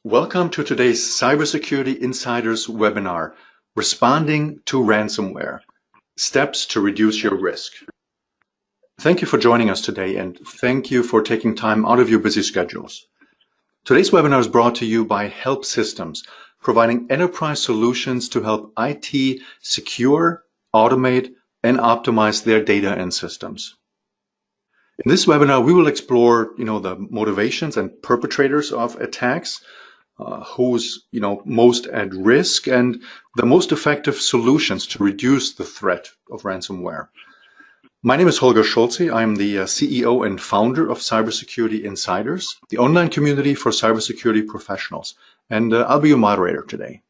Welcome to today's Cybersecurity Insiders webinar, Responding to Ransomware, Steps to Reduce Your Risk. Thank you for joining us today, and thank you for taking time out of your busy schedules. Today's webinar is brought to you by Helpsystems, providing enterprise solutions to help IT secure, automate, and optimize their data and systems. In this webinar, we will explore, the motivations and perpetrators of attacks, who's most at risk, and the most effective solutions to reduce the threat of ransomware. My name is Holger Schulze. I'm the CEO and founder of Cybersecurity Insiders, the online community for cybersecurity professionals, and I'll be your moderator today.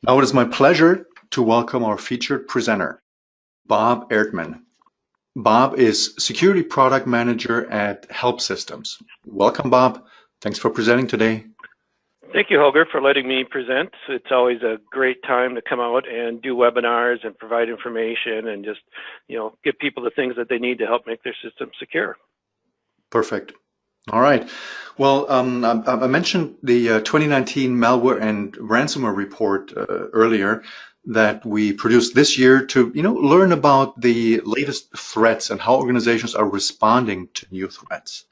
Now it is my pleasure to welcome our featured presenter, Bob Erdman. Bob is Security Product Manager at Helpsystems. Welcome, Bob. Thanks for presenting today. Thank you, Holger, for letting me present. It's always a great time to come out and do webinars and provide information and just, give people the things that they need to help make their system secure. Perfect. All right. Well, I mentioned the 2019 malware and ransomware report earlier that we produced this year to, learn about the latest threats and how organizations are responding to new threats.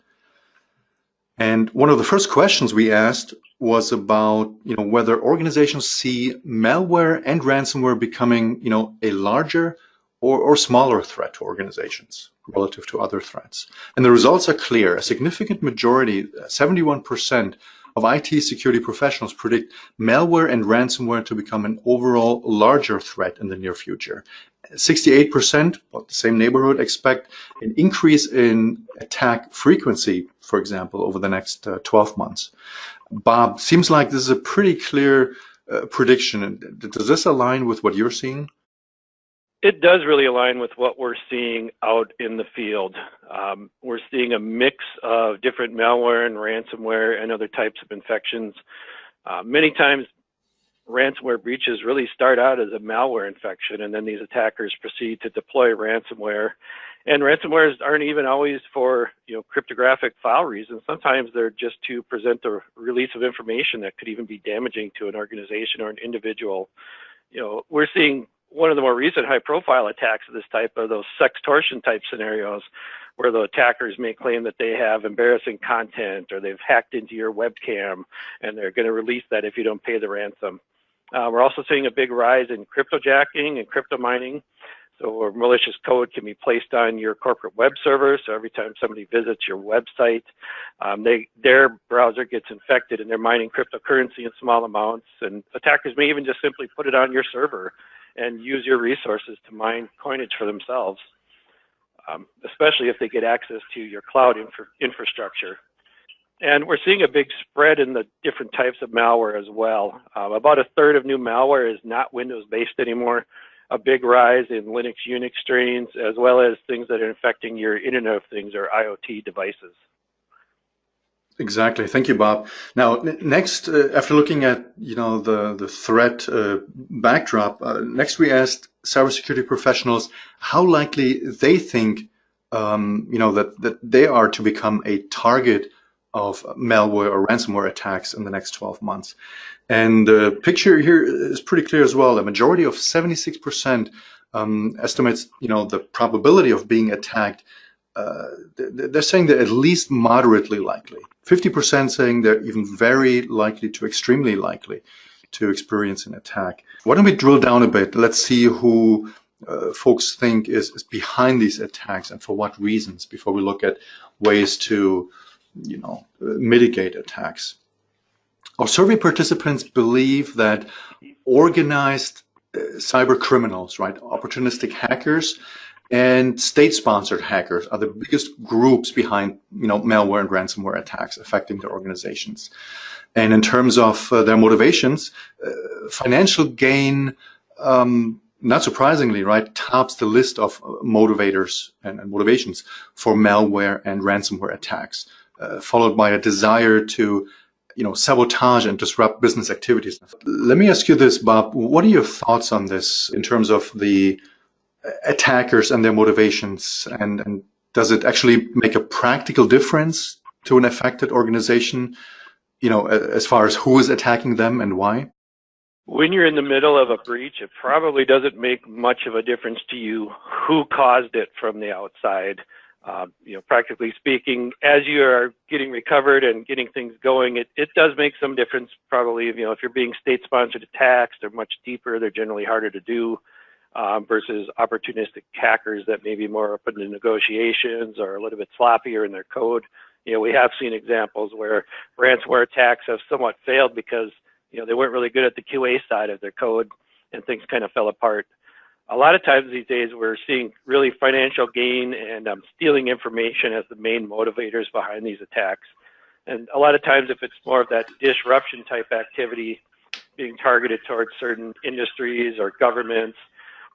And one of the first questions we asked was about, whether organizations see malware and ransomware becoming, a larger or smaller threat to organizations relative to other threats. And the results are clear. A significant majority, 71% of IT security professionals predict malware and ransomware to become an overall larger threat in the near future. 68%, about the same neighborhood, expect an increase in attack frequency, for example, over the next 12 months. Bob, seems like this is a pretty clear prediction. Does this align with what you're seeing? It does really align with what we're seeing out in the field. We're seeing a mix of different malware and ransomware and other types of infections. Many times, ransomware breaches really start out as a malware infection, and then these attackers proceed to deploy ransomware. And ransomwares aren't even always for cryptographic file reasons. Sometimes they're just to present a release of information that could even be damaging to an organization or an individual. We're seeing one of the more recent high-profile attacks of this type are those sextortion type scenarios where the attackers may claim that they have embarrassing content or they've hacked into your webcam and they're going to release that if you don't pay the ransom. We're also seeing a big rise in cryptojacking and crypto mining. So malicious code can be placed on your corporate web server. So every time somebody visits your website, their browser gets infected and they're mining cryptocurrency in small amounts. And attackers may even just simply put it on your server and use your resources to mine coinage for themselves, especially if they get access to your cloud infrastructure. And we're seeing a big spread in the different types of malware as well. About a third of new malware is not Windows-based anymore. A big rise in Linux, Unix strains, as well as things that are infecting your Internet of Things or IoT devices. Exactly. Thank you, Bob. Now, next, after looking at the threat backdrop, next we asked cybersecurity professionals how likely they think that they are to become a target of malware or ransomware attacks in the next 12 months. And the picture here is pretty clear as well. A majority of 76% estimates, the probability of being attacked. They're saying they're at least moderately likely. 50% saying they're even very likely to extremely likely to experience an attack. Why don't we drill down a bit? Let's see who folks think is behind these attacks and for what reasons before we look at ways to mitigate attacks. Our survey participants believe that organized cyber criminals, right, opportunistic hackers, and state-sponsored hackers are the biggest groups behind, malware and ransomware attacks affecting their organizations. And in terms of their motivations, financial gain, not surprisingly, right, tops the list of motivators and motivations for malware and ransomware attacks, followed by a desire to, sabotage and disrupt business activities. Let me ask you this, Bob. What are your thoughts on this in terms of the attackers and their motivations, and does it actually make a practical difference to an affected organization as far as who is attacking them and why? When you're in the middle of a breach, it probably doesn't make much of a difference to you who caused it from the outside. Practically speaking, as you are getting recovered and getting things going, it does make some difference. Probably, if you're being state-sponsored attacks, they're much deeper. They're generally harder to do versus opportunistic hackers that may be more open to negotiations or a little bit sloppier in their code. We have seen examples where ransomware attacks have somewhat failed because they weren't really good at the QA side of their code and things kind of fell apart. A lot of times these days we're seeing really financial gain and stealing information as the main motivators behind these attacks. And a lot of times if it's more of that disruption type activity being targeted towards certain industries or governments,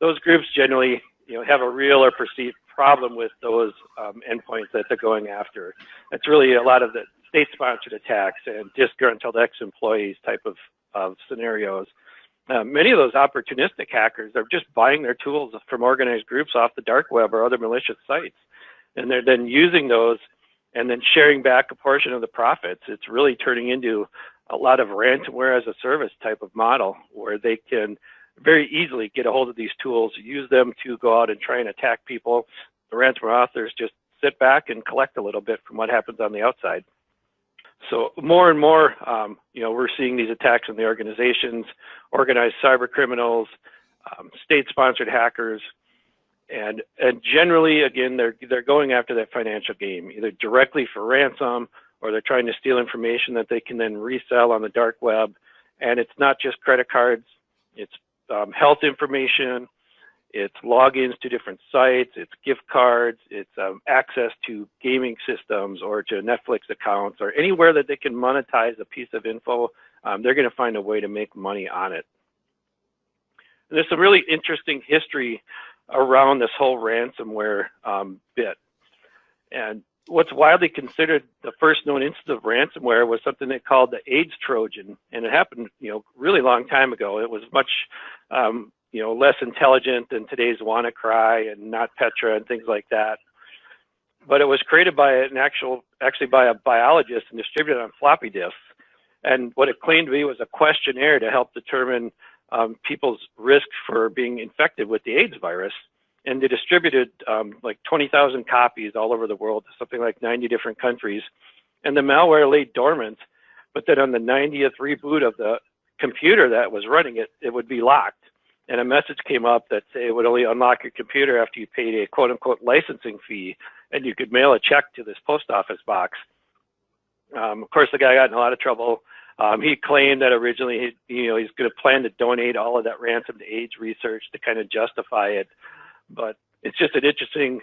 those groups generally have a real or perceived problem with those endpoints that they're going after. It's really a lot of the state-sponsored attacks and disgruntled ex-employees type of scenarios. Many of those opportunistic hackers are just buying their tools from organized groups off the dark web or other malicious sites, and they're then using those and then sharing back a portion of the profits. It's really turning into a lot of ransomware as a service type of model where they can very easily get a hold of these tools, use them to go out and try and attack people. The ransomware authors just sit back and collect a little bit from what happens on the outside. So more and more, we're seeing these attacks in the organizations, organized cyber criminals, state-sponsored hackers, and generally, again, they're going after that financial gain, either directly for ransom or they're trying to steal information that they can then resell on the dark web. And it's not just credit cards, it's health information, it's logins to different sites, it's gift cards, it's access to gaming systems or to Netflix accounts or anywhere that they can monetize a piece of info. They're going to find a way to make money on it. And there's some really interesting history around this whole ransomware bit. And what's widely considered the first known instance of ransomware was something they called the AIDS Trojan, and it happened, really long time ago. It was much less intelligent than today's WannaCry and NotPetya and things like that. But it was created by actually by a biologist and distributed on floppy disks. And what it claimed to be was a questionnaire to help determine people's risk for being infected with the AIDS virus. And they distributed like 20,000 copies all over the world, something like 90 different countries. And the malware lay dormant, but then on the 90th reboot of the computer that was running it, it would be locked. And a message came up that say it would only unlock your computer after you paid a quote unquote licensing fee, and you could mail a check to this post office box. Of course, the guy got in a lot of trouble. He claimed that originally he's going to plan to donate all of that ransom to AIDS research to kind of justify it. But it's just an interesting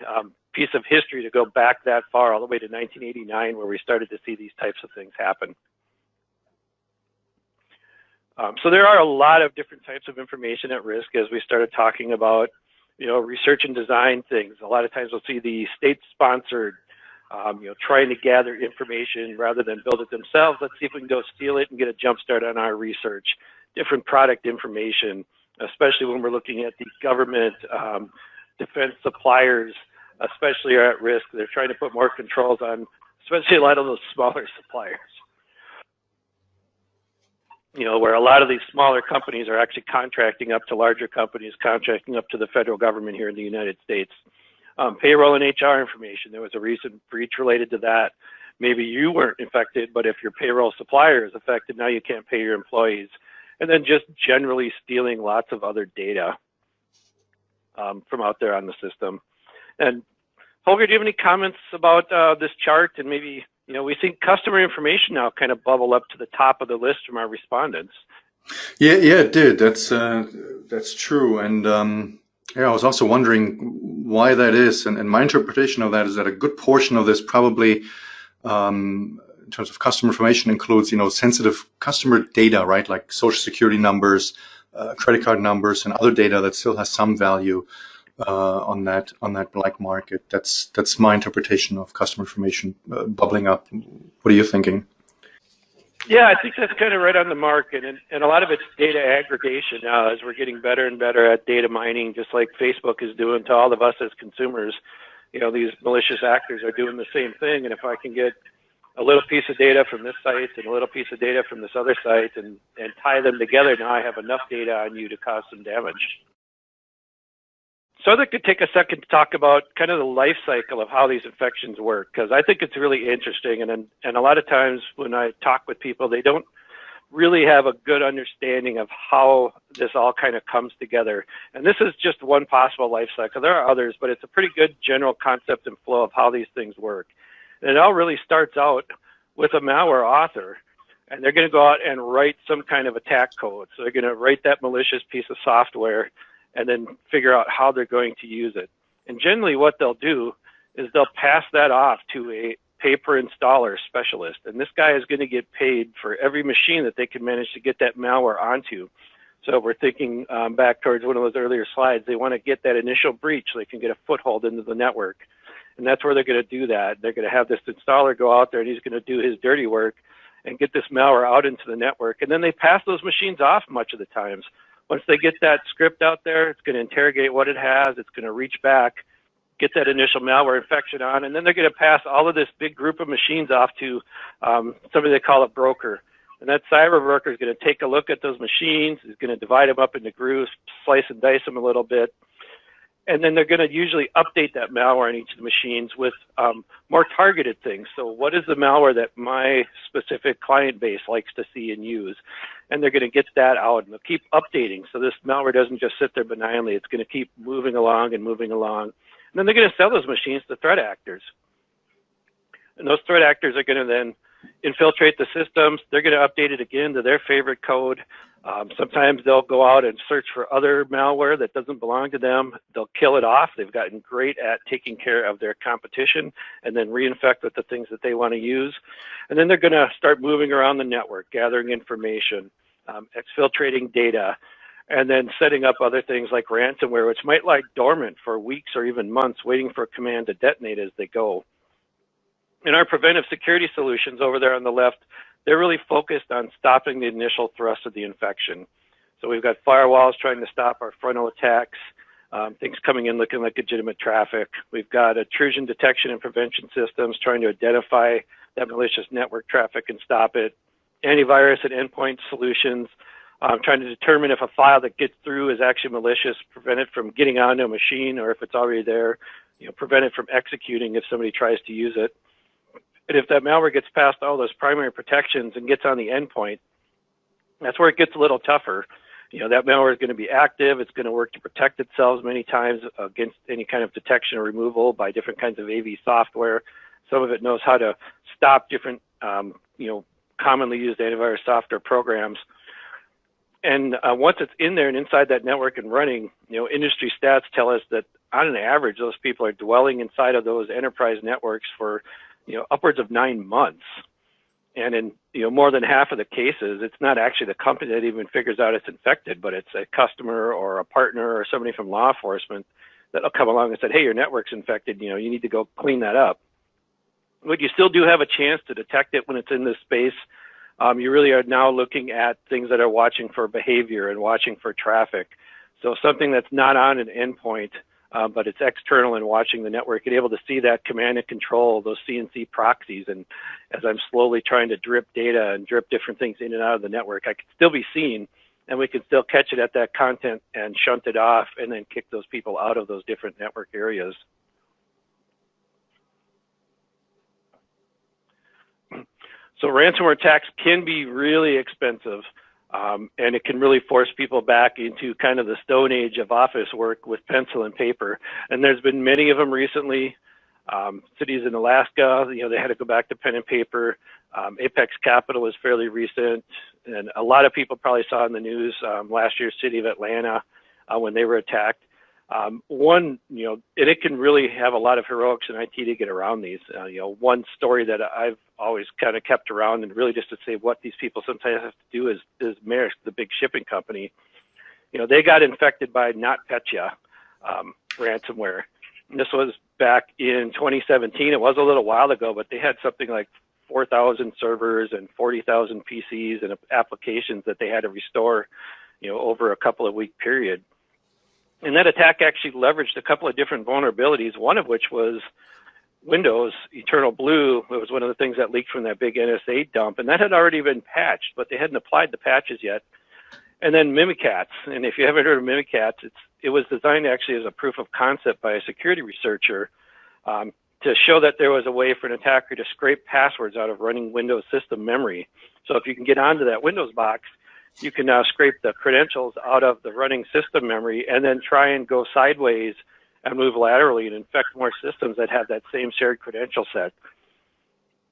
piece of history to go back that far, all the way to 1989, where we started to see these types of things happen. So there are a lot of different types of information at risk as we started talking about, research and design things. A lot of times we'll see the state-sponsored, trying to gather information rather than build it themselves. Let's see if we can go steal it and get a jump start on our research. Different product information, especially when we're looking at the government, defense suppliers, especially are at risk. They're trying to put more controls on, especially a lot of those smaller suppliers. Where a lot of these smaller companies are actually contracting up to larger companies, contracting up to the federal government here in the United States. Payroll and HR information, there was a recent breach related to that. Maybe you weren't infected, but if your payroll supplier is affected, now you can't pay your employees. And then just generally stealing lots of other data from out there on the system. And Holger, do you have any comments about this chart? And maybe, we see customer information now kind of bubble up to the top of the list from our respondents. Yeah, it did. That's true. And I was also wondering why that is. And my interpretation of that is that a good portion of this probably, in terms of customer information, includes, sensitive customer data, right? Like social security numbers, credit card numbers, and other data that still has some value on that black market. That's my interpretation of customer information bubbling up. What are you thinking? Yeah, I think that's kind of right on the mark, and a lot of it's data aggregation now as we're getting better and better at data mining, just like Facebook is doing to all of us as consumers. These malicious actors are doing the same thing, and if I can get a little piece of data from this site and a little piece of data from this other site and tie them together. Now I have enough data on you to cause some damage. So I'd like to take a second to talk about kind of the life cycle of how these infections work, because I think it's really interesting. And a lot of times when I talk with people, they don't really have a good understanding of how this all kind of comes together. And this is just one possible life cycle. There are others, but it's a pretty good general concept and flow of how these things work. And it all really starts out with a malware author, and they're going to go out and write some kind of attack code. So they're going to write that malicious piece of software and then figure out how they're going to use it. And generally what they'll do is they'll pass that off to a paper installer specialist. And this guy is going to get paid for every machine that they can manage to get that malware onto. So we're thinking back towards one of those earlier slides, they want to get that initial breach so they can get a foothold into the network. And that's where they're going to do that. They're going to have this installer go out there and he's going to do his dirty work and get this malware out into the network. And then they pass those machines off much of the times. Once they get that script out there, it's going to interrogate what it has. It's going to reach back, get that initial malware infection on, and then they're going to pass all of this big group of machines off to somebody they call a broker. And that cyber broker is going to take a look at those machines, is going to divide them up into groups, slice and dice them a little bit, and then they're going to usually update that malware on each of the machines with more targeted things. So what is the malware that my specific client base likes to see and use? And they're going to get that out, and they'll keep updating. So this malware doesn't just sit there benignly. It's going to keep moving along and moving along. And then they're going to sell those machines to threat actors. And those threat actors are going to then infiltrate the systems. They're going to update it again to their favorite code. Sometimes they'll go out and search for other malware that doesn't belong to them. They'll kill it off. They've gotten great at taking care of their competition and then reinfect with the things that they want to use. And then they're going to start moving around the network, gathering information, exfiltrating data, and then setting up other things like ransomware, which might lie dormant for weeks or even months, waiting for a command to detonate as they go. In our preventive security solutions over there on the left, they're really focused on stopping the initial thrust of the infection. So we've got firewalls trying to stop our frontal attacks, things coming in looking like legitimate traffic. We've got intrusion detection and prevention systems trying to identify that malicious network traffic and stop it. Antivirus and endpoint solutions trying to determine if a file that gets through is actually malicious, prevent it from getting onto a machine, or if it's already there, prevent it from executing if somebody tries to use it. And if that malware gets past all those primary protections and gets on the endpoint, that's where it gets a little tougher. That malware is going to be active. It's going to work to protect itself many times against any kind of detection or removal by different kinds of AV software. Some of it knows how to stop different, commonly used antivirus software programs. And once it's in there and inside that network and running, industry stats tell us that on an average, those people are dwelling inside of those enterprise networks for upwards of 9 months. And in more than half of the cases, it's not actually the company that even figures out it's infected, but it's a customer or a partner or somebody from law enforcement that'll come along and say, hey, your network's infected, you need to go clean that up. But you still do have a chance to detect it when it's in this space. You really are now looking at things that are watching for behavior and watching for traffic. So something that's not on an endpoint, but it's external and watching the network, and able to see that command and control, those CNC proxies. And as I'm slowly trying to drip data and drip different things in and out of the network, I can still be seen, and we can still catch it at that content and shunt it off and then kick those people out of those different network areas. So ransomware attacks can be really expensive. And it can really force people back into kind of the stone age of office work with pencil and paper. And there's been many of them recently. Cities in Alaska, they had to go back to pen and paper. Apex Capital was fairly recent. And a lot of people probably saw in the news last year's city of Atlanta when they were attacked. And it can really have a lot of heroics in IT to get around these. One story that I've always kind of kept around, and really just to say what these people sometimes have to do, is Maersk, the big shipping company. They got infected by NotPetya ransomware. And this was back in 2017. It was a little while ago, but they had something like 4,000 servers and 40,000 PCs and applications that they had to restore, over a couple of week period. And that attack actually leveraged a couple of different vulnerabilities, one of which was Windows, Eternal Blue, it was one of the things that leaked from that big NSA dump, and that had already been patched, but they hadn't applied the patches yet. And then Mimikatz, and if you haven't heard of Mimikatz, it was designed actually as a proof of concept by a security researcher to show that there was a way for an attacker to scrape passwords out of running Windows system memory. So if you can get onto that Windows box, you can now scrape the credentials out of the running system memory and then try and go sideways and move laterally and infect more systems that have that same shared credential set.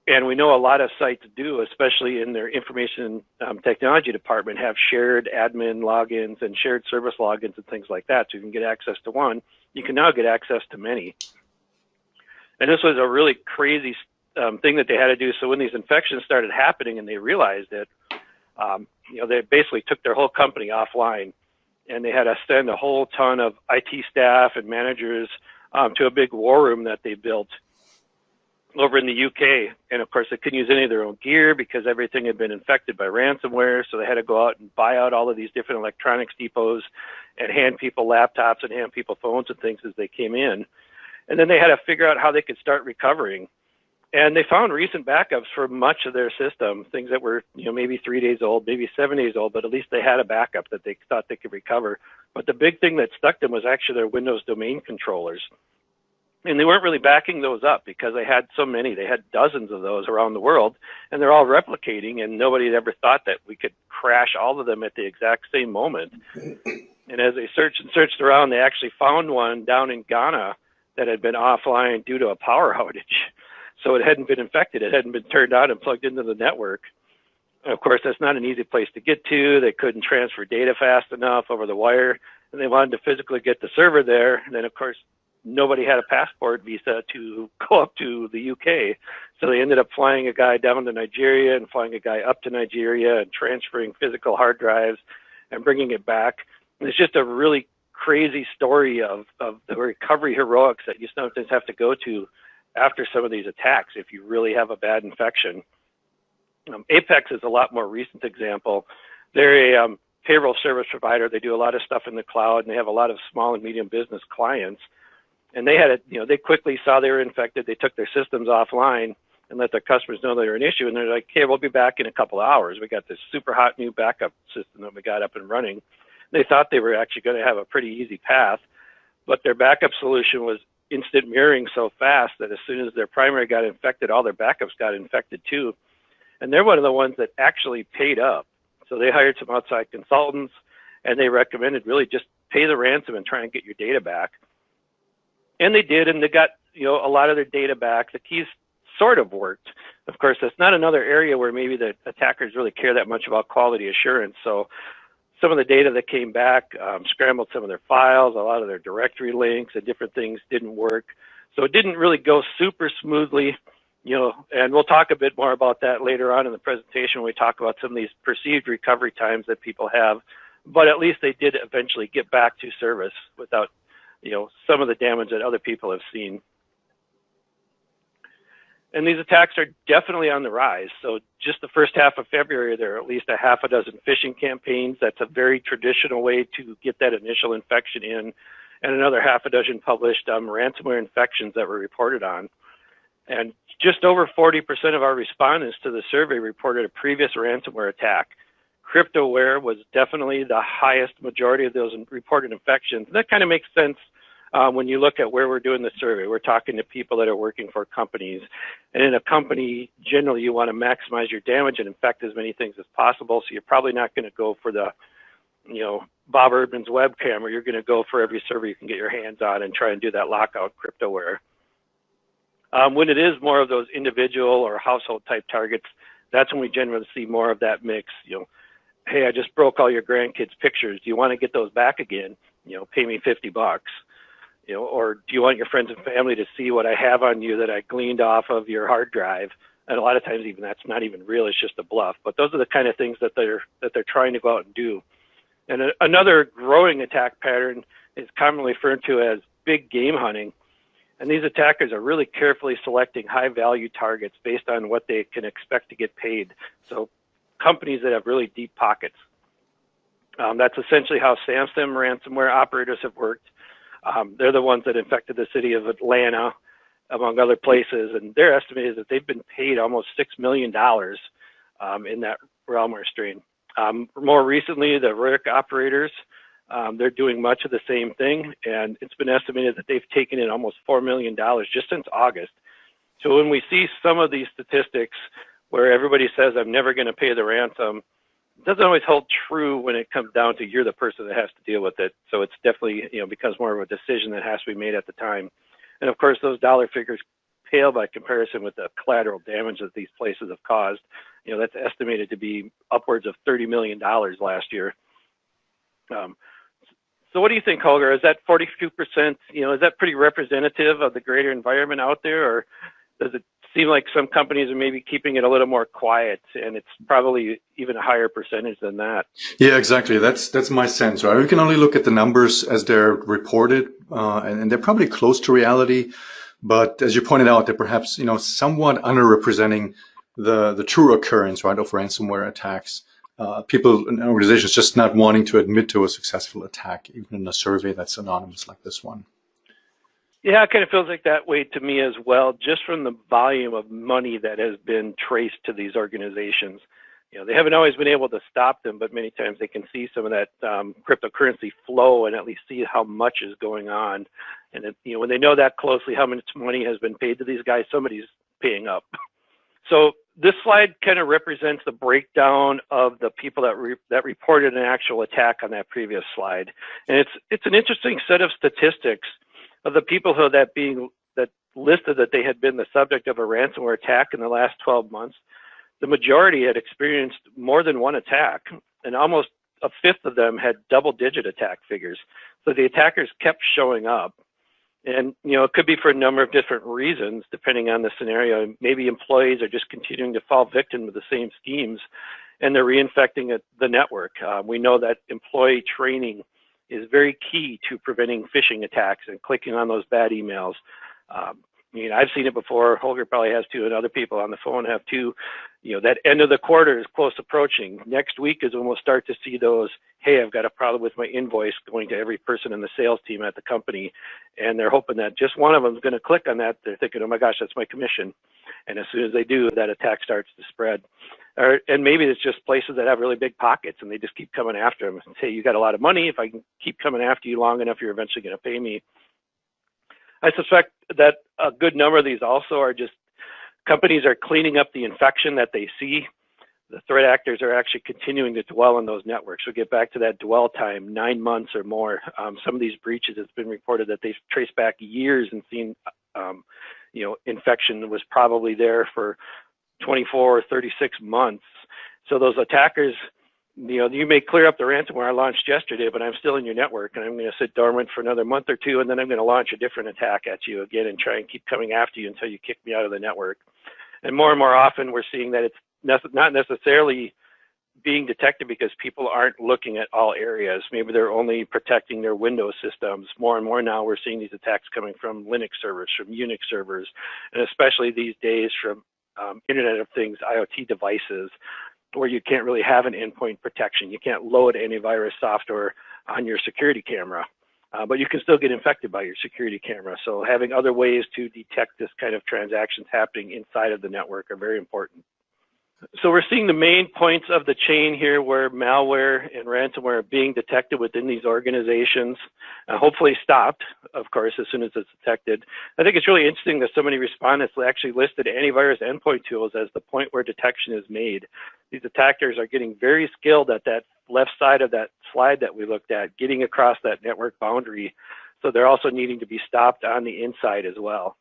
And we know a lot of sites do, especially in their information technology department, have shared admin logins and shared service logins and things like that. So you can get access to one. You can now get access to many. And this was a really crazy thing that they had to do. So when these infections started happening and they realized it, they basically took their whole company offline, and they had to send a whole ton of IT staff and managers to a big war room that they built over in the UK. And of course, they couldn't use any of their own gear because everything had been infected by ransomware. So they had to go out and buy out all of these different electronics depots and hand people laptops and hand people phones and things as they came in. And then they had to figure out how they could start recovering. And they found recent backups for much of their system, things that were, maybe 3 days old, maybe 7 days old, but at least they had a backup that they thought they could recover. But the big thing that stuck them was actually their Windows domain controllers. And they weren't really backing those up because they had so many. They had dozens of those around the world, and they're all replicating, and nobody had ever thought that we could crash all of them at the exact same moment. And as they searched around, they actually found one down in Ghana that had been offline due to a power outage. So it hadn't been infected. It hadn't been turned on and plugged into the network. And of course, that's not an easy place to get to. They couldn't transfer data fast enough over the wire, and they wanted to physically get the server there. And then, of course, nobody had a passport visa to go up to the UK. So they ended up flying a guy down to Nigeria and flying a guy up to Nigeria and transferring physical hard drives and bringing it back. And it's just a really crazy story of the recovery heroics that you sometimes have to go to after some of these attacks if you really have a bad infection. Apex is a lot more recent example. They're a payroll service provider. They do a lot of stuff in the cloud, and they have a lot of small and medium business clients. And they had they quickly saw they were infected. They took their systems offline and let their customers know they were an issue. And they're like, hey, we'll be back in a couple of hours. We got this super hot new backup system that we got up and running. They thought they were actually going to have a pretty easy path, but their backup solution was instant mirroring so fast that as soon as their primary got infected, all their backups got infected too. And they're one of the ones that actually paid up. So they hired some outside consultants, and they recommended really just pay the ransom and try and get your data back. And they did, and they got a lot of their data back. The keys sort of worked. Of course, that's not another area where maybe the attackers really care that much about quality assurance. So some of the data that came back scrambled some of their files, a lot of their directory links and different things didn't work. So it didn't really go super smoothly, and we'll talk a bit more about that later on in the presentation when we talk about some of these perceived recovery times that people have. But at least they did eventually get back to service without, some of the damage that other people have seen. And these attacks are definitely on the rise. So just the first half of February, there are at least a half a dozen phishing campaigns. That's a very traditional way to get that initial infection in, and another half a dozen published ransomware infections that were reported on. And just over 40% of our respondents to the survey reported a previous ransomware attack. Cryptoware was definitely the highest majority of those reported infections. And that kind of makes sense when you look at where we're doing the survey. We're talking to people that are working for companies. And in a company, generally, you want to maximize your damage and infect as many things as possible. So you're probably not going to go for the, Bob Erdman's webcam, or you're going to go for every server you can get your hands on and try and do that lockout cryptoware. When it is more of those individual or household type targets, that's when we generally see more of that mix. Hey, I just broke all your grandkids' pictures. Do you want to get those back again? Pay me $50. Or do you want your friends and family to see what I have on you that I gleaned off of your hard drive? And a lot of times even that's not even real, it's just a bluff. But those are the kind of things that they're trying to go out and do. And another growing attack pattern is commonly referred to as big game hunting. And these attackers are really carefully selecting high value targets based on what they can expect to get paid. So companies that have really deep pockets. That's essentially how Samsung ransomware operators have worked. They're the ones that infected the city of Atlanta among other places. And their estimate is that they've been paid almost $6 million in that ransomware strain. More recently, the Rick operators, they're doing much of the same thing, and it's been estimated that they've taken in almost $4 million just since August. So when we see some of these statistics where everybody says, I'm never going to pay the ransom, it doesn't always hold true when it comes down to you're the person that has to deal with it. So it's definitely, becomes more of a decision that has to be made at the time. And of course, those dollar figures pale by comparison with the collateral damage that these places have caused. That's estimated to be upwards of $30 million last year. So what do you think, Holger? Is that 42%, is that pretty representative of the greater environment out there, or does it seem like some companies are maybe keeping it a little more quiet and it's probably even a higher percentage than that? Yeah, exactly. That's my sense, right? We can only look at the numbers as they're reported, and they're probably close to reality. But as you pointed out, they're perhaps, somewhat underrepresenting the true occurrence, right, of ransomware attacks. People and organizations just not wanting to admit to a successful attack, even in a survey that's anonymous like this one. Yeah, it kind of feels like that way to me as well, just from the volume of money that has been traced to these organizations. They haven't always been able to stop them, but many times they can see some of that cryptocurrency flow and at least see how much is going on. And when they know that closely how much money has been paid to these guys, somebody's paying up. So this slide kind of represents the breakdown of the people that reported an actual attack on that previous slide. And it's an interesting set of statistics of the people that listed that they had been the subject of a ransomware attack in the last 12 months. The majority had experienced more than one attack, and almost a fifth of them had double-digit attack figures. So the attackers kept showing up. And, it could be for a number of different reasons, depending on the scenario. Maybe employees are just continuing to fall victim to the same schemes, and they're reinfecting the network. We know that employee training is very key to preventing phishing attacks and clicking on those bad emails. I've seen it before. Holger probably has too, and other people on the phone have too. That end of the quarter is close approaching. Next week is when we'll start to see those, hey, I've got a problem with my invoice, going to every person in the sales team at the company. And they're hoping that just one of them is going to click on that. They're thinking, oh my gosh, that's my commission. And as soon as they do, that attack starts to spread. And maybe it's just places that have really big pockets and they just keep coming after them and say, you got a lot of money. If I can keep coming after you long enough, you're eventually going to pay me. I suspect that a good number of these also are just companies are cleaning up the infection that they see. The threat actors are actually continuing to dwell on those networks. So get back to that dwell time, 9 months or more. Some of these breaches, it's been reported that they've traced back years and seen, infection was probably there for 24 or 36 months. So those attackers, you may clear up the ransomware I launched yesterday, but I'm still in your network, and I'm going to sit dormant for another month or two, and then I'm going to launch a different attack at you again and try and keep coming after you until you kick me out of the network. And more often, we're seeing that it's not necessarily being detected because people aren't looking at all areas. Maybe they're only protecting their Windows systems. More and more now, we're seeing these attacks coming from Linux servers, from Unix servers, and especially these days from Internet of Things, IoT devices, where you can't really have an endpoint protection. You can't load antivirus software on your security camera, but you can still get infected by your security camera. So having other ways to detect this kind of transactions happening inside of the network are very important. So we're seeing the main points of the chain here where malware and ransomware are being detected within these organizations, hopefully stopped, of course, as soon as it's detected. I think it's really interesting that so many respondents actually listed antivirus endpoint tools as the point where detection is made. These attackers are getting very skilled at that left side of that slide that we looked at, getting across that network boundary. So they're also needing to be stopped on the inside as well.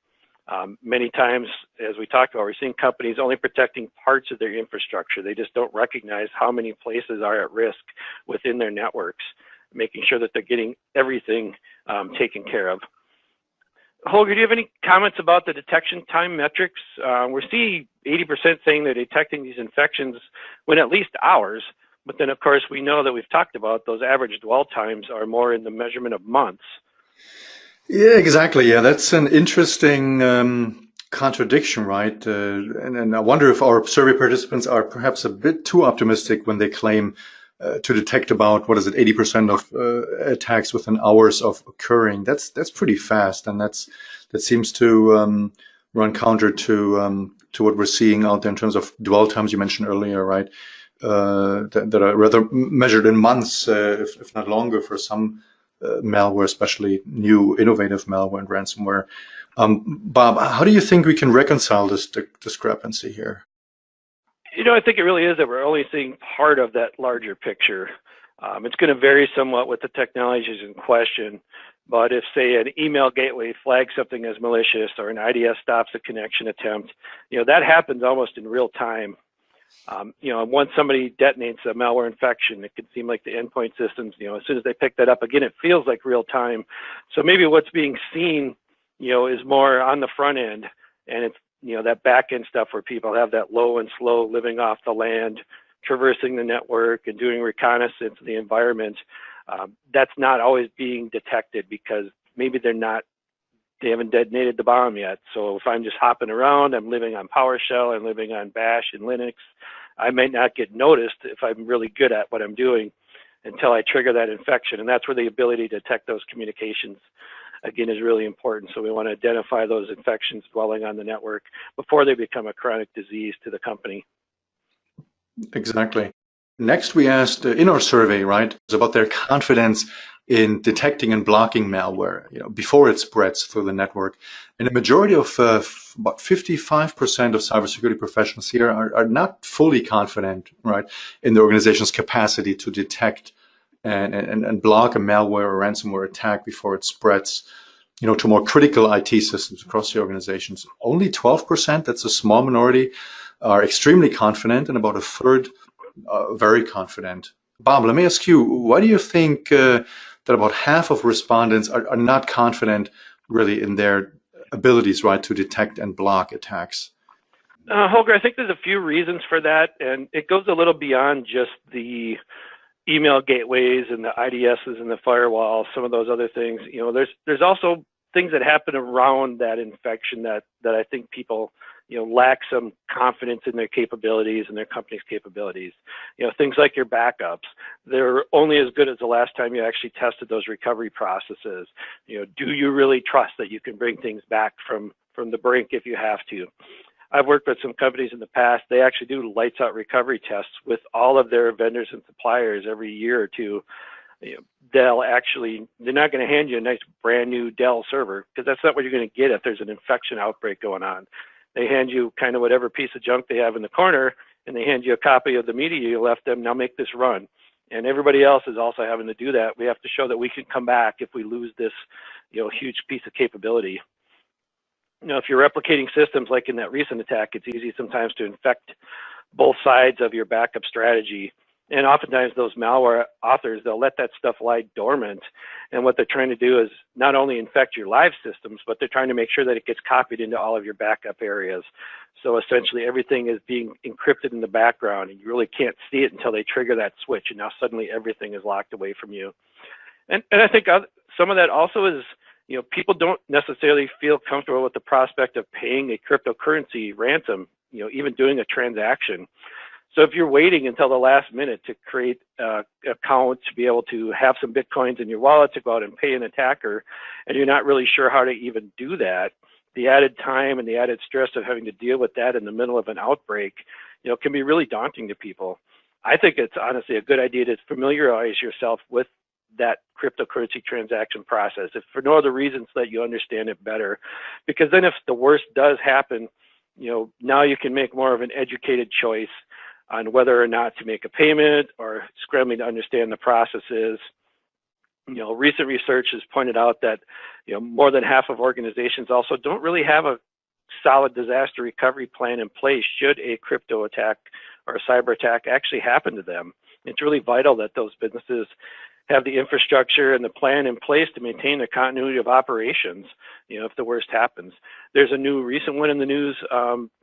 Many times, as we talked about, we're seeing companies only protecting parts of their infrastructure. They just don't recognize how many places are at risk within their networks, making sure that they're getting everything taken care of. Holger, do you have any comments about the detection time metrics? We're seeing 80% saying they're detecting these infections within at least hours, but then of course we know that we've talked about those average dwell times are more in the measurement of months. Yeah, exactly. Yeah, that's an interesting contradiction, right? And I wonder if our survey participants are perhaps a bit too optimistic when they claim to detect about, 80% of attacks within hours of occurring. That's pretty fast, and that's that seems to run counter to what we're seeing out there in terms of dwell times you mentioned earlier, right? That are rather measured in months, if not longer, for some malware, especially new innovative malware and ransomware. Bob, how do you think we can reconcile this discrepancy here? I think it really is that we're only seeing part of that larger picture. It's going to vary somewhat with the technologies in question, but if, say, an email gateway flags something as malicious or an IDS stops a connection attempt, that happens almost in real time. Once somebody detonates a malware infection, it could seem like the endpoint systems, as soon as they pick that up, again, it feels like real time. So maybe what's being seen, is more on the front end, and it's, that back end stuff where people have that low and slow living off the land, traversing the network and doing reconnaissance of the environment. That's not always being detected because maybe they haven't detonated the bomb yet. So if I'm just hopping around, I'm living on PowerShell, I'm living on Bash and Linux, I might not get noticed if I'm really good at what I'm doing until I trigger that infection. And that's where the ability to detect those communications, again, is really important. So we want to identify those infections dwelling on the network before they become a chronic disease to the company. Exactly. Next, we asked in our survey, right, about their confidence in detecting and blocking malware, before it spreads through the network. And a majority of about 55% of cybersecurity professionals here are not fully confident, right, in the organization's capacity to detect and block a malware or ransomware attack before it spreads, to more critical IT systems across the organizations. Only 12%, that's a small minority, are extremely confident, and about a third very confident. Bob, let me ask you, why do you think that about half of respondents are not confident really in their abilities, right, to detect and block attacks? Holger, I think there's a few reasons for that, and it goes a little beyond just the email gateways and the IDSs and the firewall, some of those other things. There's also things that happen around that infection that I think people lack some confidence in their capabilities and their company's capabilities. Things like your backups, they're only as good as the last time you actually tested those recovery processes. Do you really trust that you can bring things back from the brink if you have to? I've worked with some companies in the past. They actually do lights out recovery tests with all of their vendors and suppliers every year or two. They're not going to hand you a nice brand new Dell server, because that's not what you're going to get if there's an infection outbreak going on. They hand you kind of whatever piece of junk they have in the corner, and they hand you a copy of the media you left them. Now make this run. And everybody else is also having to do that. We have to show that we can come back if we lose this, huge piece of capability. If you're replicating systems like in that recent attack, it's easy sometimes to infect both sides of your backup strategy. And oftentimes those malware authors, they'll let that stuff lie dormant. And what they're trying to do is not only infect your live systems, but they're trying to make sure that it gets copied into all of your backup areas. So essentially everything is being encrypted in the background, and you really can't see it until they trigger that switch. And now suddenly everything is locked away from you. And I think some of that also is, people don't necessarily feel comfortable with the prospect of paying a cryptocurrency ransom, even doing a transaction. So if you're waiting until the last minute to create an account to be able to have some Bitcoins in your wallet to go out and pay an attacker, and you're not really sure how to even do that, the added time and the added stress of having to deal with that in the middle of an outbreak, can be really daunting to people. I think it's honestly a good idea to familiarize yourself with that cryptocurrency transaction process, if for no other reasons that you understand it better. Because then if the worst does happen, now you can make more of an educated choice on whether or not to make a payment or scrambling to understand the processes. Recent research has pointed out that, more than half of organizations also don't really have a solid disaster recovery plan in place should a crypto attack or a cyber attack actually happen to them. It's really vital that those businesses have the infrastructure and the plan in place to maintain the continuity of operations, if the worst happens. There's a new recent one in the news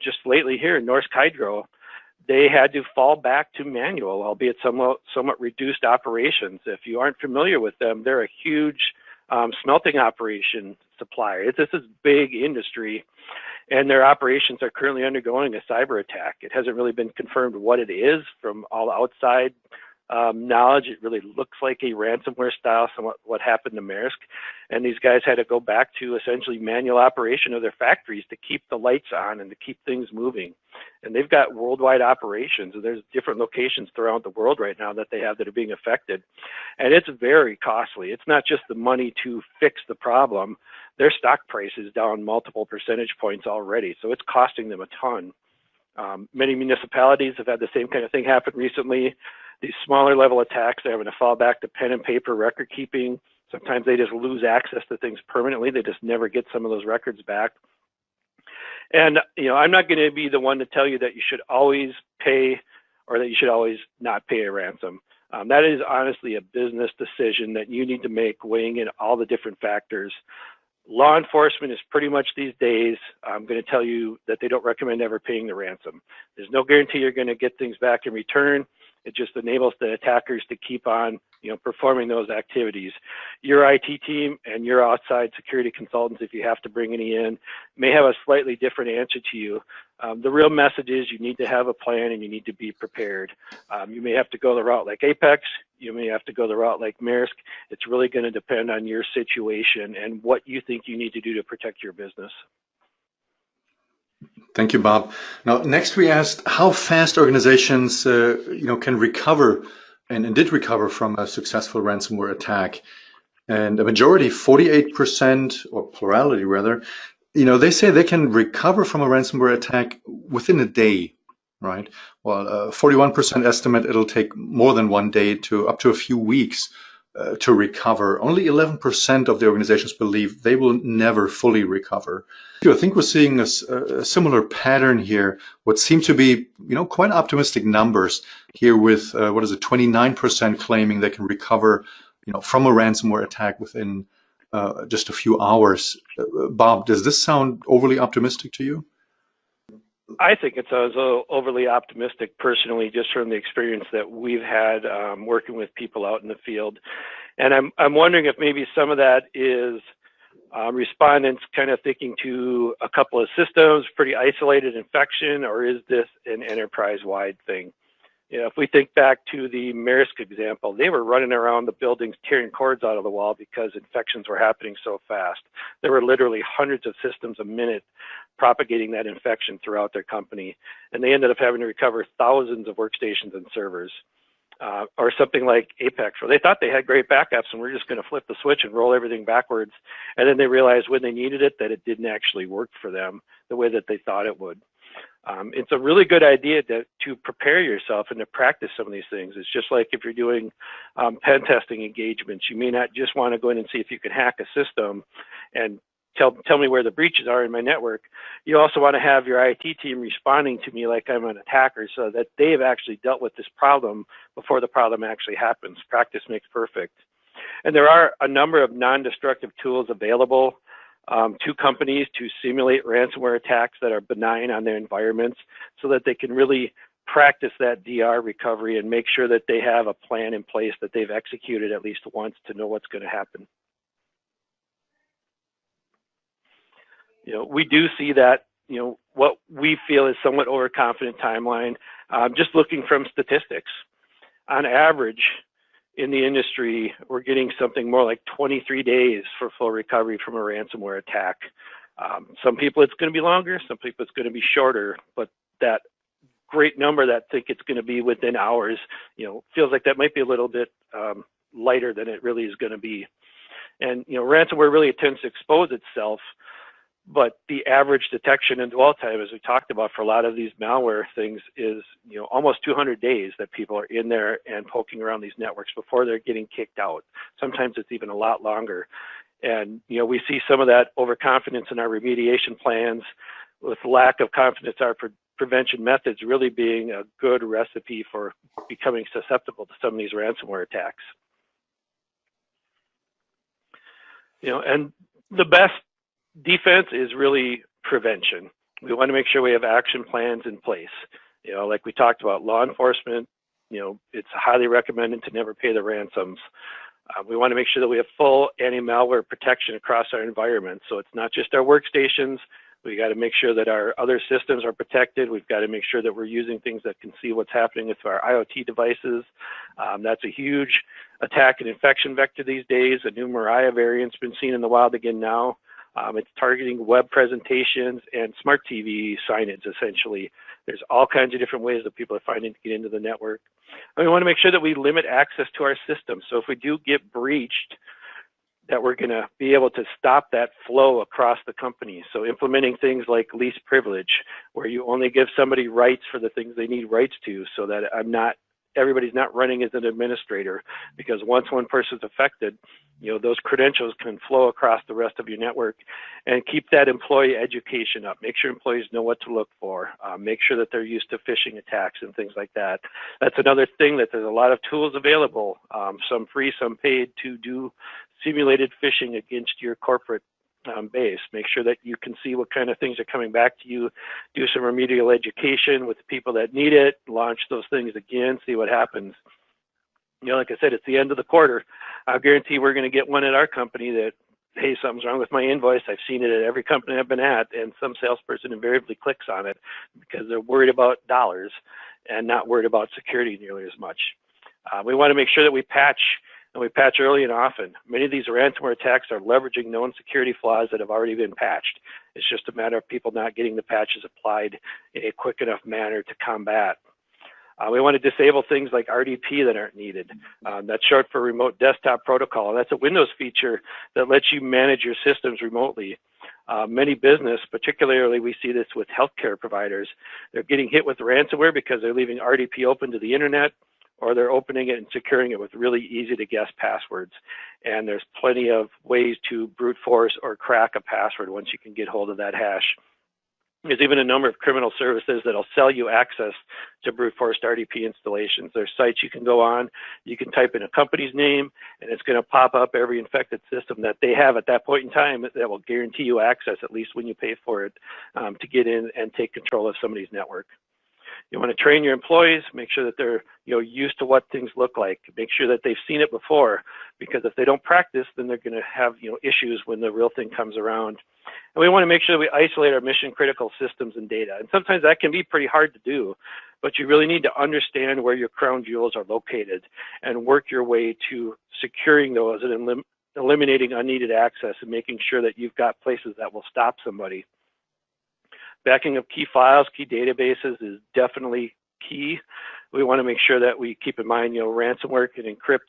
just lately here in Norsk Hydro. They had to fall back to manual, albeit somewhat reduced operations. If you aren't familiar with them, they're a huge smelting operation supplier. This is big industry, and their operations are currently undergoing a cyber attack. It hasn't really been confirmed what it is from all outside knowledge. It really looks like a ransomware style, somewhat what happened to Maersk. And these guys had to go back to essentially manual operation of their factories to keep the lights on and to keep things moving. And they've got worldwide operations. There's different locations throughout the world right now that they have that are being affected. And it's very costly. It's not just the money to fix the problem. Their stock price is down multiple percentage points already. So it's costing them a ton. Many municipalities have had the same kind of thing happen recently. These smaller level attacks, they're having to fall back to pen and paper record keeping. Sometimes they just lose access to things permanently. They just never get some of those records back. And, you know, I'm not going to be the one to tell you that you should always pay or that you should always not pay a ransom. That is honestly a business decision that you need to make, weighing in all the different factors. Law enforcement is pretty much these days, I'm going to tell you that they don't recommend ever paying the ransom. There's no guarantee you're going to get things back in return. It just enables the attackers to keep on, you know, performing those activities. Your IT team and your outside security consultants, if you have to bring any in, may have a slightly different answer to you. The real message is you need to have a plan and you need to be prepared. You may have to go the route like Apex. You may have to go the route like Maersk. It's really going to depend on your situation and what you think you need to do to protect your business. Thank you, Bob. Now, next we asked how fast organizations, can recover and did recover from a successful ransomware attack. And a majority, 48%, or plurality rather, they say they can recover from a ransomware attack within a day, right? Well, 41% estimate it'll take more than 1 day to up to a few weeks to recover. Only 11% of the organizations believe they will never fully recover. I think we're seeing a similar pattern here. What seem to be, quite optimistic numbers here with 29% claiming they can recover, from a ransomware attack within just a few hours. Bob, does this sound overly optimistic to you? I think it sounds overly optimistic personally, just from the experience that we've had working with people out in the field. And I'm wondering if maybe some of that is respondents kind of thinking to a couple of systems, pretty isolated infection, or is this an enterprise-wide thing? If we think back to the Maersk example, they were running around the buildings tearing cords out of the wall because infections were happening so fast. There were literally hundreds of systems a minute propagating that infection throughout their company, and they ended up having to recover thousands of workstations and servers. Or something like Apex, where they thought they had great backups and we're just going to flip the switch and roll everything backwards, and then they realized when they needed it that it didn't actually work for them the way that they thought it would. It's a really good idea to prepare yourself and to practice some of these things. It's just like if you're doing pen testing engagements, you may not just want to go in and see if you can hack a system and tell me where the breaches are in my network. You also want to have your IT team responding to me like I'm an attacker so that they've actually dealt with this problem before the problem actually happens. Practice makes perfect. And there are a number of non-destructive tools available to companies to simulate ransomware attacks that are benign on their environments so that they can really practice that DR recovery and make sure that they have a plan in place that they've executed at least once to know what's going to happen. We do see that, what we feel is somewhat overconfident timeline, just looking from statistics. On average, in the industry, we're getting something more like 23 days for full recovery from a ransomware attack. Some people it's going to be longer, some people it's going to be shorter, but that great number that think it's going to be within hours, feels like that might be a little bit lighter than it really is going to be. And, ransomware really tends to expose itself, but the average detection and dwell time, as we talked about for a lot of these malware things, is almost 200 days that people are in there and poking around these networks before they're getting kicked out. Sometimes it's even a lot longer. And we see some of that overconfidence in our remediation plans, with lack of confidence in our prevention methods really being a good recipe for becoming susceptible to some of these ransomware attacks. And the best defense is really prevention. We want to make sure we have action plans in place. Like we talked about, law enforcement, it's highly recommended to never pay the ransoms. We want to make sure that we have full anti-malware protection across our environment. So it's not just our workstations, We got to make sure that our other systems are protected. We've got to make sure that we're using things that can see what's happening with our IoT devices. That's a huge attack and infection vector these days. A new Mariah variant's been seen in the wild again now. It's targeting web presentations and smart TV signage, essentially. There's all kinds of different ways that people are finding to get into the network. And we want to make sure that we limit access to our system. So if we do get breached, that we're going to be able to stop that flow across the company. So implementing things like least privilege, where you only give somebody rights for the things they need rights to, so that everybody's not running as an administrator, because once one person's affected, those credentials can flow across the rest of your network. And keep that employee education up. Make sure employees know what to look for. Make sure that they're used to phishing attacks and things like that. That's another thing, that there's a lot of tools available, some free, some paid, to do simulated phishing against your corporate base. Make sure that you can see what kind of things are coming back to you. Do some remedial education with the people that need it. Launch those things again. See what happens. Like I said, it's the end of the quarter. I guarantee we're going to get one at our company that, hey, something's wrong with my invoice. I've seen it at every company I've been at, and some salesperson invariably clicks on it because they're worried about dollars and not worried about security nearly as much. We want to make sure that we patch, and we patch early and often. Many of these ransomware attacks are leveraging known security flaws that have already been patched. It's just a matter of people not getting the patches applied in a quick enough manner to combat. We want to disable things like RDP that aren't needed. That's short for Remote Desktop Protocol. And that's a Windows feature that lets you manage your systems remotely. Many business, particularly we see this with healthcare providers, they're getting hit with ransomware because they're leaving RDP open to the internet, or they're opening it and securing it with really easy to guess passwords. And there's plenty of ways to brute force or crack a password once you can get hold of that hash. There's even a number of criminal services that'll sell you access to brute force RDP installations. There's sites you can go on, you can type in a company's name, and it's going to pop up every infected system that they have at that point in time that will guarantee you access, at least when you pay for it, to get in and take control of somebody's network. You want to train your employees, make sure that they're used to what things look like, make sure that they've seen it before, because if they don't practice, then they're going to have issues when the real thing comes around. And we want to make sure that we isolate our mission critical systems and data. And sometimes that can be pretty hard to do, but you really need to understand where your crown jewels are located and work your way to securing those and eliminating unneeded access and making sure that you've got places that will stop somebody. Backing up key files, key databases is definitely key. We want to make sure that we keep in mind, ransomware can encrypt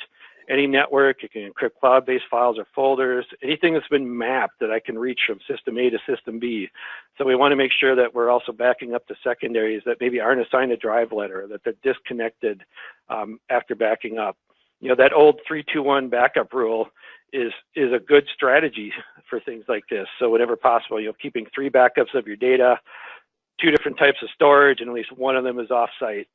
any network. It can encrypt cloud-based files or folders, anything that's been mapped that I can reach from system A to system B. So we want to make sure that we're also backing up to secondaries that maybe aren't assigned a drive letter, that they're disconnected after backing up. That old 3-2-1 backup rule is a good strategy for things like this. So whenever possible, keeping 3 backups of your data, 2 different types of storage, and at least one of them is offsite.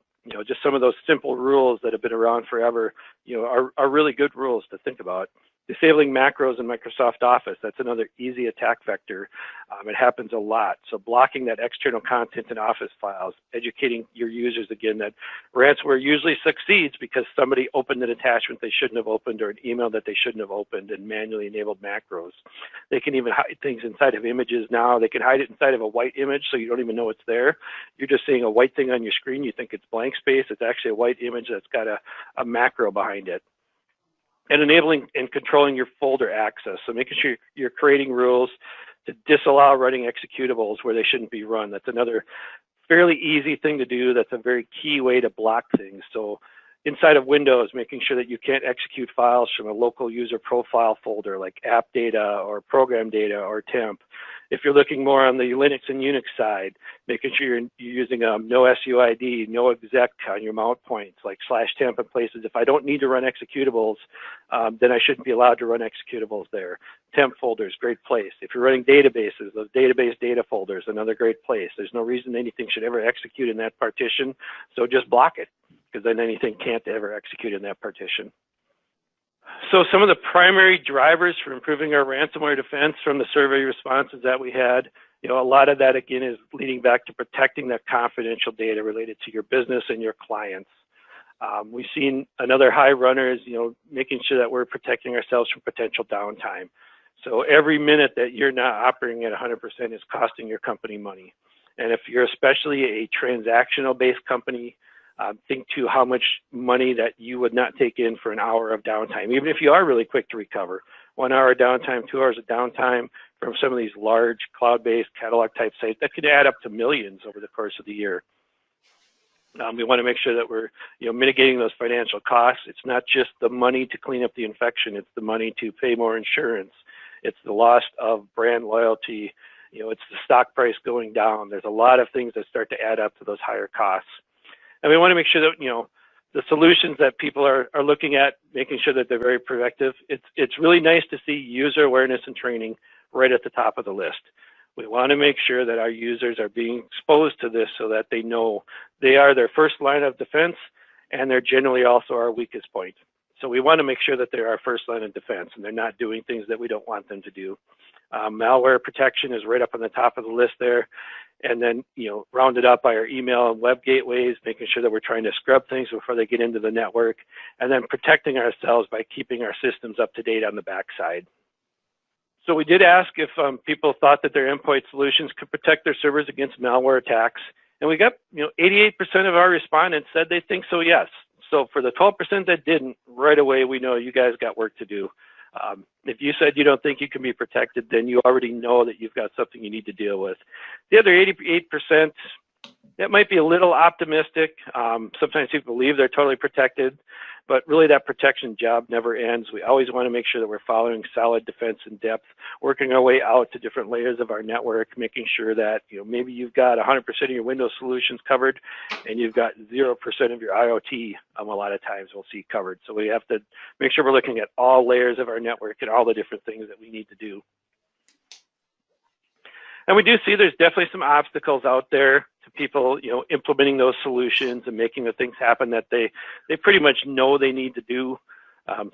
Just some of those simple rules that have been around forever, are really good rules to think about. Disabling macros in Microsoft Office, that's another easy attack vector. It happens a lot. So blocking that external content in Office files, educating your users again that ransomware usually succeeds because somebody opened an attachment they shouldn't have opened or an email that they shouldn't have opened and manually enabled macros. They can even hide things inside of images now. They can hide it inside of a white image so you don't even know it's there. You're just seeing a white thing on your screen. You think it's blank space. It's actually a white image that's got a macro behind it. And enabling and controlling your folder access. So making sure you're creating rules to disallow running executables where they shouldn't be run. That's another fairly easy thing to do. That's a very key way to block things. So inside of Windows, making sure that you can't execute files from a local user profile folder like app data or program data or temp. If you're looking more on the Linux and Unix side, making sure you're using no SUID, no exec on your mount points, like /temp in places. If I don't need to run executables, then I shouldn't be allowed to run executables there. Temp folders, great place. If you're running databases, those database data folders, another great place. There's no reason anything should ever execute in that partition, so just block it, because then anything can't ever execute in that partition. So some of the primary drivers for improving our ransomware defense from the survey responses that we had, a lot of that again is leading back to protecting that confidential data related to your business and your clients. We've seen another high runner is, making sure that we're protecting ourselves from potential downtime. So every minute that you're not operating at 100% is costing your company money. And if you're especially a transactional-based company, think to how much money that you would not take in for an hour of downtime, even if you are really quick to recover. 1 hour of downtime, 2 hours of downtime from some of these large cloud-based catalog-type sites, that could add up to millions over the course of the year. We want to make sure that we're mitigating those financial costs. It's not just the money to clean up the infection, it's the money to pay more insurance. It's the loss of brand loyalty. It's the stock price going down. There's a lot of things that start to add up to those higher costs. And we want to make sure that, the solutions that people are looking at, making sure that they're very preventive. It's really nice to see user awareness and training right at the top of the list. We want to make sure that our users are being exposed to this so that they know they are their first line of defense, and they're generally also our weakest point. So we want to make sure that they're our first line of defense and they're not doing things that we don't want them to do. Malware protection is right up on the top of the list there. And then, rounded up by our email and web gateways, making sure that we're trying to scrub things before they get into the network, and then protecting ourselves by keeping our systems up to date on the backside. So we did ask if people thought that their endpoint solutions could protect their servers against malware attacks. And we got, 88% of our respondents said they think so, yes. So for the 12% that didn't, right away, we know you guys got work to do. If you said you don't think you can be protected, then you already know that you've got something you need to deal with. The other 88%, that might be a little optimistic. Sometimes people believe they're totally protected, but really that protection job never ends. We always want to make sure that we're following solid defense in depth, working our way out to different layers of our network, making sure that maybe you've got 100% of your Windows solutions covered and you've got 0% of your IoT a lot of times we'll see covered. So we have to make sure we're looking at all layers of our network and all the different things that we need to do. And we do see there's definitely some obstacles out there to people, implementing those solutions and making the things happen that they pretty much know they need to do.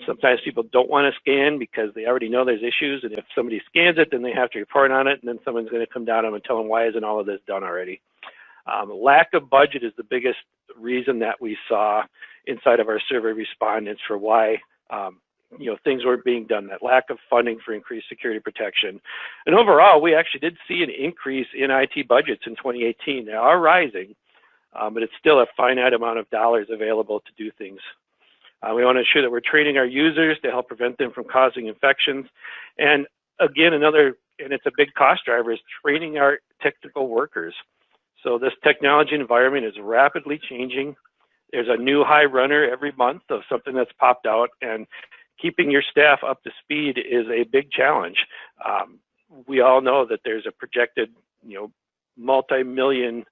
Sometimes people don't want to scan because they already know there's issues, and if somebody scans it, then they have to report on it, and then someone's going to come down to them and tell them, why isn't all of this done already? Lack of budget is the biggest reason that we saw inside of our survey respondents for why things weren't being done, that lack of funding for increased security protection. And overall, we actually did see an increase in IT budgets in 2018. They are rising, but it's still a finite amount of dollars available to do things. We want to ensure that we're training our users to help prevent them from causing infections. And again, and it's a big cost driver, is training our technical workers. So this technology environment is rapidly changing. There's a new high runner every month of something that's popped out, and keeping your staff up to speed is a big challenge. We all know that there's a projected, multi-million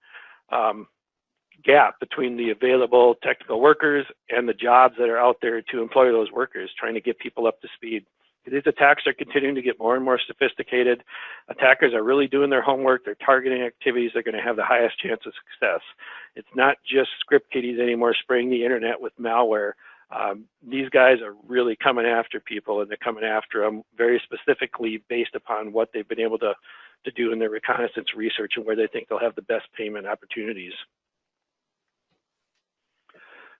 gap between the available technical workers and the jobs that are out there to employ those workers, trying to get people up to speed. These attacks are continuing to get more and more sophisticated. Attackers are really doing their homework. They're targeting activities that are going to have the highest chance of success. It's not just script kiddies anymore spraying the internet with malware. These guys are really coming after people, and they're coming after them very specifically based upon what they've been able to do in their reconnaissance research and where they think they'll have the best payment opportunities.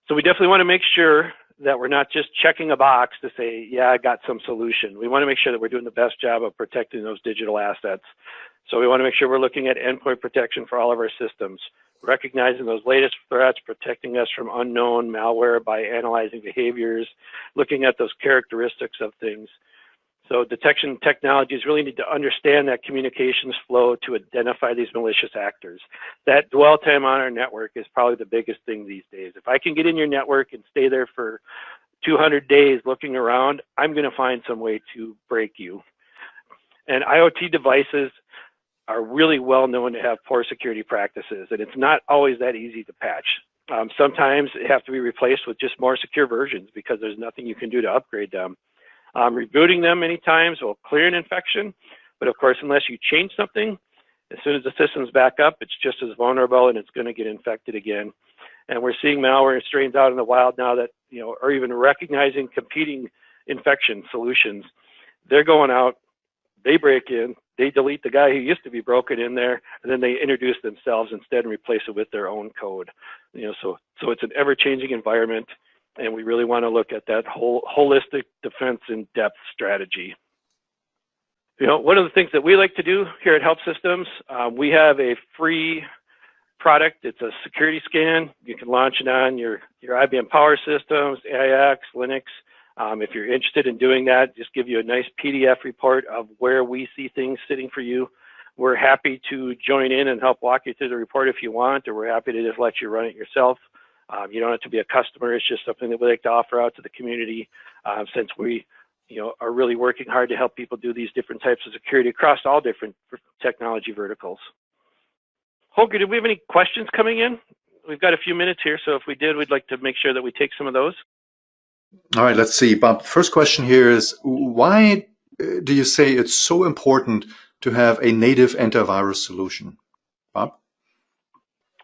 So we definitely want to make sure that we're not just checking a box to say, yeah, I got some solution. We want to make sure that we're doing the best job of protecting those digital assets. So we want to make sure we're looking at endpoint protection for all of our systems, recognizing those latest threats, protecting us from unknown malware by analyzing behaviors, looking at those characteristics of things. So detection technologies really need to understand that communications flow to identify these malicious actors. That dwell time on our network is probably the biggest thing these days. If I can get in your network and stay there for 200 days looking around, I'm going to find some way to break you. And IoT devices are really well known to have poor security practices, and it's not always that easy to patch. Sometimes they have to be replaced with just more secure versions because there's nothing you can do to upgrade them. Rebooting them many times will clear an infection, but of course, unless you change something, as soon as the system's back up, it's just as vulnerable and it's going to get infected again. And we're seeing malware strains out in the wild now that are even recognizing competing infection solutions. They're going out, they break in, they delete the guy who used to be broken in there, and then they introduce themselves instead and replace it with their own code. So it's an ever-changing environment, and we really want to look at that whole holistic defense in depth strategy. One of the things that we like to do here at Helpsystems, we have a free product. It's a security scan. You can launch it on your IBM Power Systems, AIX, Linux. If you're interested in doing that, just give you a nice PDF report of where we see things sitting for you. We're happy to join in and help walk you through the report if you want, or we're happy to just let you run it yourself. You don't have to be a customer. It's just something that we like to offer out to the community, since we are really working hard to help people do these different types of security across all different technology verticals. Holger, do we have any questions coming in? We've got a few minutes here, so if we did, we'd like to make sure that we take some of those. All right, let's see. Bob, first question here is, why do you say it's so important to have a native antivirus solution? Bob?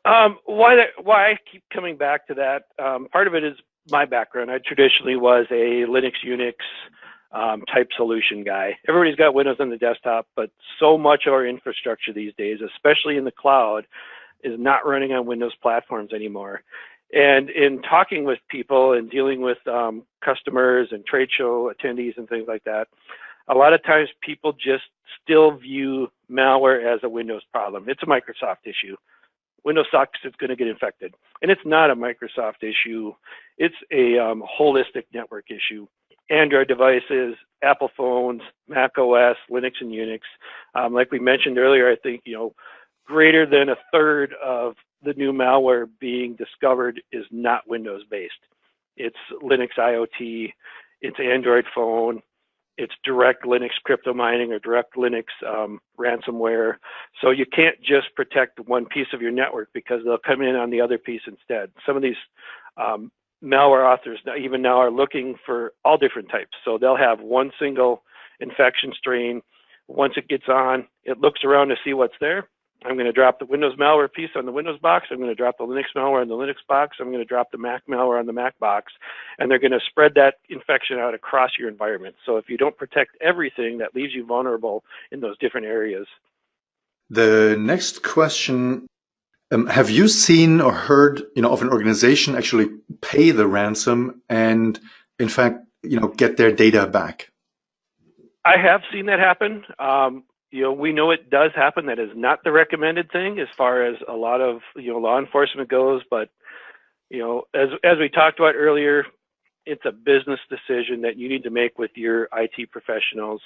Why I keep coming back to that, part of it is my background. I traditionally was a Linux, Unix type solution guy. Everybody's got Windows on the desktop, but so much of our infrastructure these days, especially in the cloud, is not running on Windows platforms anymore. And in talking with people and dealing with customers and trade show attendees and things like that, a lot of times people just still view malware as a Windows problem. It's a Microsoft issue. Windows sucks, it's going to get infected. And it's not a Microsoft issue. It's a holistic network issue. Android devices, Apple phones, Mac OS, Linux and Unix. Like we mentioned earlier, I think, greater than a third of the new malware being discovered is not Windows based. It's Linux IoT, it's Android phone, it's direct Linux crypto mining or direct Linux ransomware. So you can't just protect one piece of your network because they'll come in on the other piece instead. Some of these malware authors even now are looking for all different types. So they'll have one single infection strain. Once it gets on, it looks around to see what's there. I'm going to drop the Windows malware piece on the Windows box. I'm going to drop the Linux malware on the Linux box. I'm going to drop the Mac malware on the Mac box. And they're going to spread that infection out across your environment. So if you don't protect everything, that leaves you vulnerable in those different areas. The next question, have you seen or heard of an organization actually pay the ransom and, in fact, get their data back? I have seen that happen. We know it does happen. That is not the recommended thing as far as a lot of law enforcement goes. But as we talked about earlier, it's a business decision that you need to make with your IT professionals.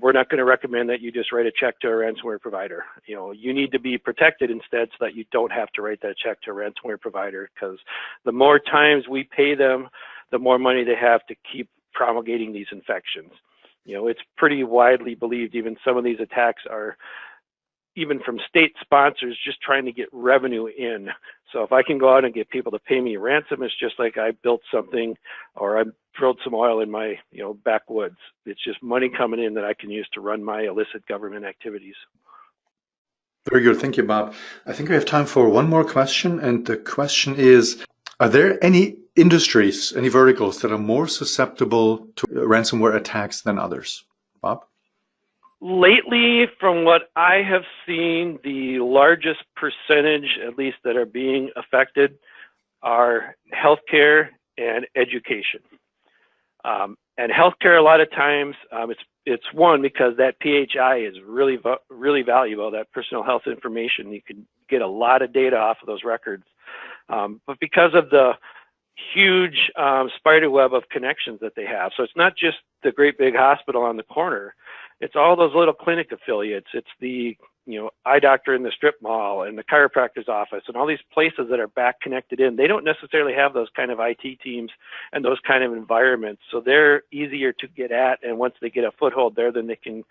We're not going to recommend that you just write a check to a ransomware provider. You need to be protected instead so that you don't have to write that check to a ransomware provider, because the more times we pay them, the more money they have to keep promulgating these infections. It's pretty widely believed even some of these attacks are even from state sponsors just trying to get revenue in. So if I can go out and get people to pay me a ransom, it's just like I built something or I drilled some oil in my backwoods. It's just money coming in that I can use to run my illicit government activities. Very good. Thank you, Bob. I think we have time for one more question. And the question is, are there any industries, any verticals that are more susceptible to ransomware attacks than others? Bob? Lately, from what I have seen, the largest percentage, at least, that are being affected are healthcare and education. And healthcare, a lot of times, it's one, because that PHI is really valuable, that personal health information. You can get a lot of data off of those records. But because of the huge spider web of connections that they have, so it's not just the great big hospital on the corner, it's all those little clinic affiliates. It's the eye doctor in the strip mall and the chiropractor's office and all these places that are back connected in. They don't necessarily have those kind of IT teams and those kind of environments, so they're easier to get at. And once they get a foothold there, then they can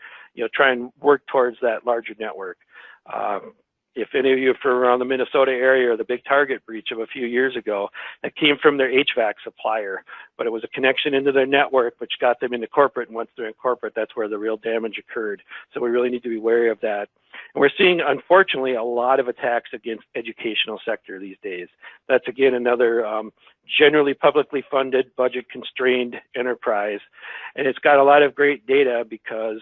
try and work towards that larger network. If any of you are from around the Minnesota area or the big Target breach of a few years ago, that came from their HVAC supplier, but it was a connection into their network, which got them into corporate. And once they're in corporate, that's where the real damage occurred. So we really need to be wary of that. And we're seeing, unfortunately, a lot of attacks against educational sector these days. That's, again, another generally publicly funded, budget-constrained enterprise. And it's got a lot of great data because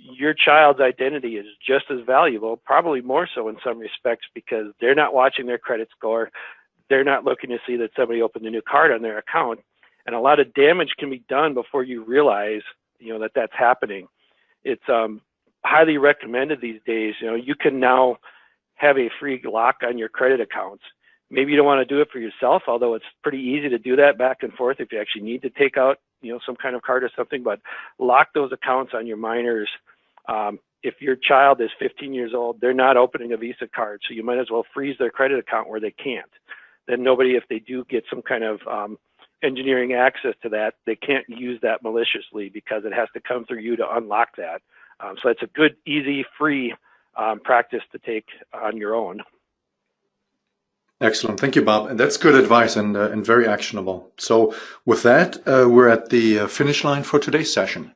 your child's identity is just as valuable, probably more so in some respects, because they're not watching their credit score. They're not looking to see that somebody opened a new card on their account. And a lot of damage can be done before you realize, that that's happening. It's highly recommended these days. You know, you can now have a free lock on your credit accounts. Maybe you don't want to do it for yourself, although it's pretty easy to do that back and forth if you actually need to take out, you know, some kind of card or something. But lock those accounts on your minors. If your child is 15 years old, they're not opening a Visa card, so you might as well freeze their credit account where they can't. Then nobody, if they do get some kind of engineering access to that, they can't use that maliciously because it has to come through you to unlock that. So it's a good, easy, free practice to take on your own. Excellent. Thank you, Bob. And that's good advice and very actionable. So with that, we're at the finish line for today's session.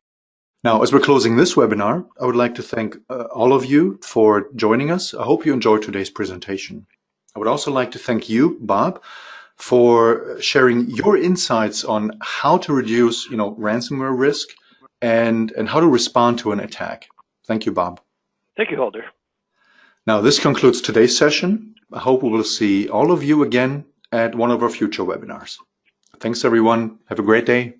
Now, as we're closing this webinar, I would like to thank all of you for joining us. I hope you enjoyed today's presentation. I would also like to thank you, Bob, for sharing your insights on how to reduce, ransomware risk and how to respond to an attack. Thank you, Bob. Thank you, Holger. Now, this concludes today's session. I hope we will see all of you again at one of our future webinars. Thanks, everyone. Have a great day.